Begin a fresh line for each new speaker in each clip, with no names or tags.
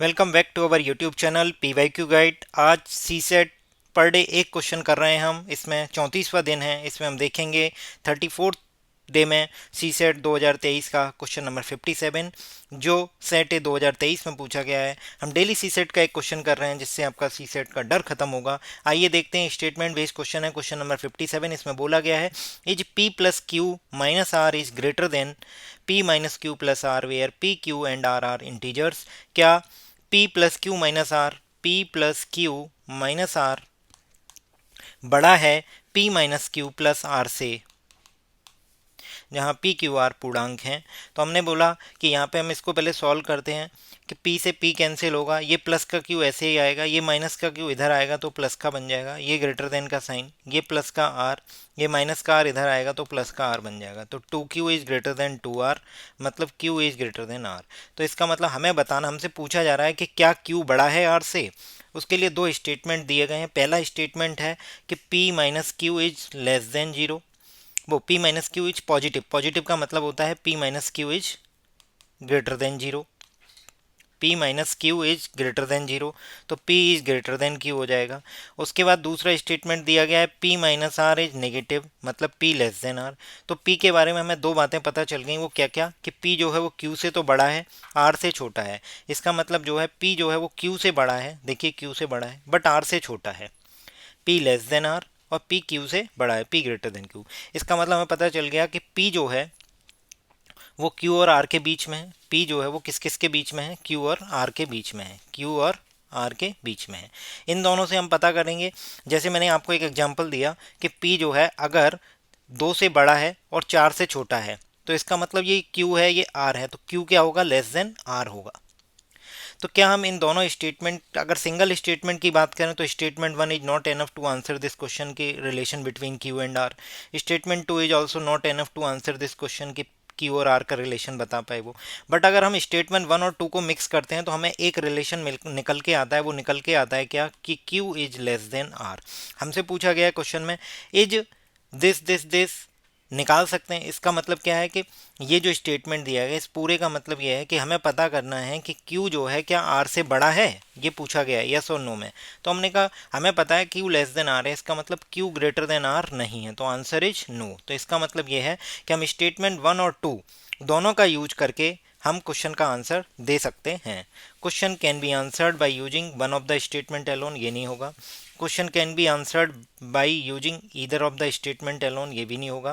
Welcome back to our YouTube channel PYQ guide. आज CSAT पर day एक question कर रहे हैं हम। इसमें 34वां दिन है। इसमें हम देखेंगे 34th डे में सी सेट 2023 का क्वेश्चन नंबर 57 जो सेट ए 2023 में पूछा गया है। हम डेली सी सेट का एक क्वेश्चन कर रहे हैं जिससे आपका सी सेट का डर खत्म होगा। आइए देखते हैं। स्टेटमेंट बेस्ड क्वेश्चन है, क्वेश्चन नंबर 57। इसमें बोला गया है is P plus Q minus R is greater than P minus Q plus R where P Q and R are integers. क्या P plus Q minus R P plus Q minus R बड़ा है P minus Q plus R से, जहाँ P Q R पूर्णांक हैं। तो हमने बोला कि यहाँ पे हम इसको पहले सॉल्व करते हैं कि P से P कैंसिल होगा, ये प्लस का Q ऐसे ही आएगा, ये माइनस का Q इधर आएगा तो प्लस का बन जाएगा, ये ग्रेटर देन का साइन, ये प्लस का R, ये माइनस का R इधर आएगा तो प्लस का R बन जाएगा। तो 2Q is greater then 2R, मतलब Q is greater then R। तो इसका मतलब हमें बताना, हमसे पूछा जा रहा है कि क्या Q बड़ा है R से। उसके लिए दो स्टेटमेंट दिए गए हैं। पहला स्टेटमेंट है कि P minus Q is less than zero. वो P minus Q is positive, positive का मतलब होता है P minus Q is greater than zero. P minus Q is greater than zero, तो P is greater then Q हो जाएगा। उसके बाद दूसरा स्टेटमेंट दिया गया है P minus R is negative, मतलब P लेस देन R। तो P के बारे में हमें दो बातें पता चल गई। वो क्या क्या कि P जो है वो Q से तो बड़ा है, R से छोटा है। इसका मतलब जो है P जो है वो Q से बड़ा है, देखिए Q से बड़ा है बट R से छोटा है। P लेस देन R और P Q से बड़ा है, P ग्रेटर देन Q। इसका मतलब हमें पता चल गया कि P जो है वो Q और R के बीच में है। P जो है वो किस किस के बीच में है, Q और R के बीच में है, Q और R के बीच में है। इन दोनों से हम पता करेंगे। जैसे मैंने आपको एक एग्जांपल दिया कि P जो है अगर 2 से बड़ा है और 4 से छोटा है, तो इसका मतलब ये Q है, ये R है, तो Q क्या होगा, लेस देन R होगा। तो क्या हम इन दोनों स्टेटमेंट, अगर सिंगल स्टेटमेंट की बात करें तो statement one is not enough to answer this question की relation between Q and R. Statement two is also not enough to answer this question की क्यू और आर का रिलेशन बता पाए वो। बट अगर हम स्टेटमेंट वन और टू को मिक्स करते हैं तो हमें एक रिलेशन निकल के आता है। वो निकल के आता है क्या कि Q is less than R. हमसे पूछा गया है क्वेश्चन में इज दिस दिस दिस, निकाल सकते हैं। इसका मतलब क्या है कि ये जो स्टेटमेंट दिया गया इस पूरे का मतलब ये है कि हमें पता करना है कि Q जो है क्या R से बड़ा है, ये पूछा गया है यस और नो में। तो हमने कहा हमें पता है Q लेस देन R है, इसका मतलब Q ग्रेटर देन R नहीं है, तो आंसर इज नो। तो इसका मतलब ये है कि हम स्टेटमेंट वन और टू दोनों का यूज करके हम क्वेश्चन का आंसर दे सकते हैं। Question can be answered by using one of the statement alone, ये नहीं होगा। Question can be answered by using either of the statement alone, ये भी नहीं होगा।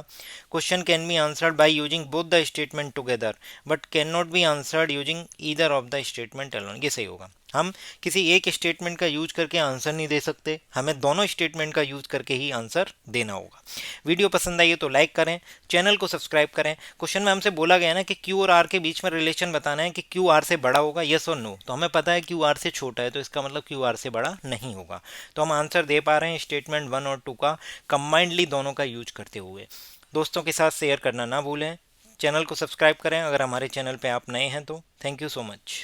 Question can be answered by using both the statement together but can not be answered using either of the statement alone, ये सही होगा। हम किसी एक स्टेटमेंट का यूज करके आंसर नहीं दे सकते, हमें दोनों स्टेटमेंट का यूज करके ही आंसर देना होगा। वीडियो पसंद आई हो तो लाइक करें, चैनल को सब्सक्राइब करें। क्वेश्चन में हमसे बोला गया ना कि क्यू और आर के बीच में रिलेशन बताना है कि क्यू आर से बड़ा होगा, यस और नो। तो हमें पता है क्यू आर से छोटा है, तो इसका मतलब क्यू आर से बड़ा नहीं होगा। तो हम आंसर दे पा रहे हैं स्टेटमेंट वन और टू का कंबाइंडली दोनों का यूज करते हुए। दोस्तों के साथ शेयर करना ना भूलें। चैनल को सब्सक्राइब करें अगर हमारे चैनल पे आप नए हैं तो। Thank you so much.